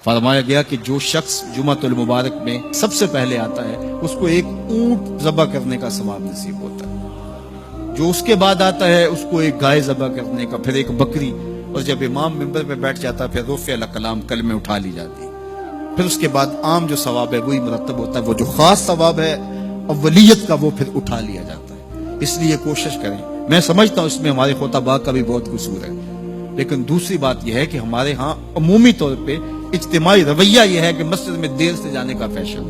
فرمایا گیا کہ جو شخص جمعۃ المبارک میں سب سے پہلے آتا ہے اس کو ایک اونٹ ذبح کرنے کا ثواب نصیب ہوتا ہے، جو اس کے بعد آتا ہے اس کو ایک گائے ذبح کرنے کا، پھر ایک بکری، اور جب امام ممبر پہ بیٹھ جاتا ہے پھر رفع الکلام کلمے اٹھا لی جاتی ہے، پھر اس کے بعد عام جو ثواب ہے وہی مرتب ہوتا ہے، وہ جو خاص ثواب ہے اولیت کا وہ پھر اٹھا لیا جاتا ہے۔ اس لیے کوشش کریں، میں سمجھتا ہوں اس میں ہمارے خطباء کا بھی بہت قصور ہے، لیکن دوسری بات یہ ہے کہ ہمارے ہاں عمومی طور پہ اجتماعی رویہ یہ ہے کہ مسجد میں دیر سے جانے کا فیشن،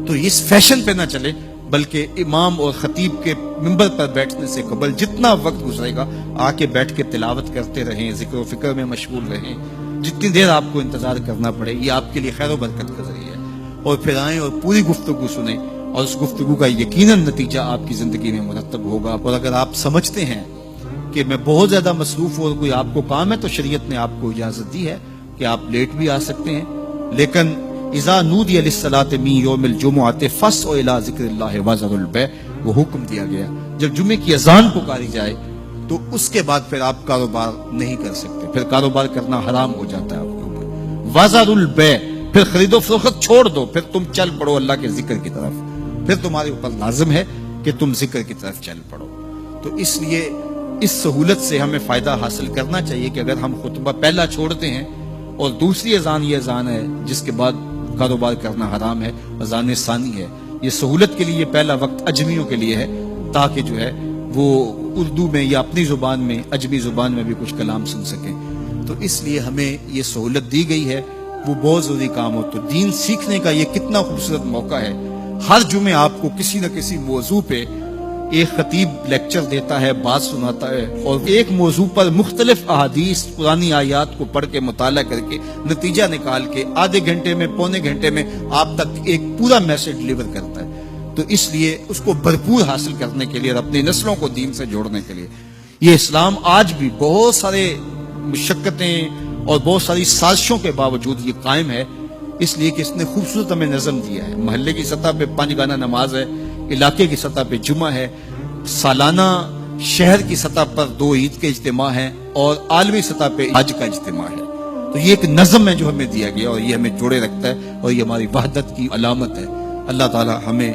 تو اس فیشن پہ نہ چلے، بلکہ امام اور خطیب کے منبر پر بیٹھنے سے قبل جتنا وقت گزرے گا آ کے بیٹھ کے تلاوت کرتے رہیں، ذکر و فکر میں مشغول رہیں، جتنی دیر آپ کو انتظار کرنا پڑے یہ آپ کے لیے خیر و برکت کا ذریعہ ہے، اور پھر آئیں اور پوری گفتگو سنیں، اور اس گفتگو کا یقیناً نتیجہ آپ کی زندگی میں مرتب ہوگا۔ اور اگر آپ سمجھتے ہیں کہ میں بہت زیادہ مصروف ہوں اور کوئی آپ کو کام ہے تو شریعت نے آپ کو اجازت دی ہے کہ آپ لیٹ بھی آ سکتے ہیں، لیکن اذا نودی للصلاۃ من یوم الجمعۃ فاسعوا الی ذکر اللہ وذروا البیع، وہ حکم دیا گیا جب جمعے کی اذان پکاری جائے تو اس کے بعد پھر آپ کاروبار نہیں کر سکتے، پھر کاروبار کرنا حرام ہو جاتا ہے آپ کے اوپر۔ وذروا البیع، پھر خرید و فروخت چھوڑ دو، پھر تم چل پڑو اللہ کے ذکر کی طرف، پھر تمہارے اوپر لازم ہے کہ تم ذکر کی طرف چل پڑو۔ تو اس لیے اس سہولت سے ہمیں فائدہ حاصل کرنا چاہیے کہ اگر ہم خطبہ پہلا چھوڑتے ہیں اور دوسری اذان یہ اذان ہے جس کے بعد کاروبار کرنا حرام ہے، اذان ثانی ہے، یہ سہولت کے لیے پہلا وقت اجمیوں کے لیے ہے تاکہ جو ہے وہ اردو میں یا اپنی زبان میں اجمی زبان میں بھی کچھ کلام سن سکیں۔ تو اس لیے ہمیں یہ سہولت دی گئی ہے، وہ بہت ضروری کام ہو۔ تو دین سیکھنے کا یہ کتنا خوبصورت موقع ہے، ہر جمعے آپ کو کسی نہ کسی موضوع پہ ایک خطیب لیکچر دیتا ہے، بات سناتا ہے، اور ایک موضوع پر مختلف احادیث پرانی آیات کو پڑھ کے مطالعہ کر کے نتیجہ نکال کے آدھے گھنٹے میں پونے گھنٹے میں آپ تک ایک پورا میسج ڈلیور کرتا ہے۔ تو اس لیے اس کو بھرپور حاصل کرنے کے لیے اور اپنی نسلوں کو دین سے جوڑنے کے لیے یہ اسلام آج بھی بہت سارے مشقتیں اور بہت ساری سازشوں کے باوجود یہ قائم ہے، اس لیے کہ اس نے خوبصورت ہمیں نظم دیا ہے۔ محلے کی سطح پہ 5 گانا نماز ہے، علاقے کی سطح پہ جمعہ ہے، سالانہ شہر کی سطح پر 2 عید کے اجتماع ہیں، اور عالمی سطح پہ حج کا اجتماع ہے۔ تو یہ ایک نظم ہے جو ہمیں دیا گیا اور یہ ہمیں جوڑے رکھتا ہے اور یہ ہماری وحدت کی علامت ہے۔ اللہ تعالی ہمیں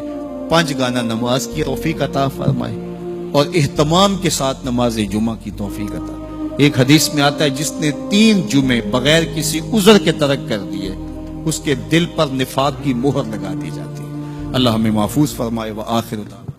5 گانا نماز کی توفیق عطا فرمائے اور اہتمام کے ساتھ نماز جمعہ کی توفیق عطا۔ ایک حدیث میں آتا ہے جس نے 3 جمعے بغیر کسی عذر کے ترک کر دیے اس کے دل پر نفاق کی مہر لگا دی جاتی ہے۔ اللہ ہمیں محفوظ فرمائے۔ وآخر دعوانا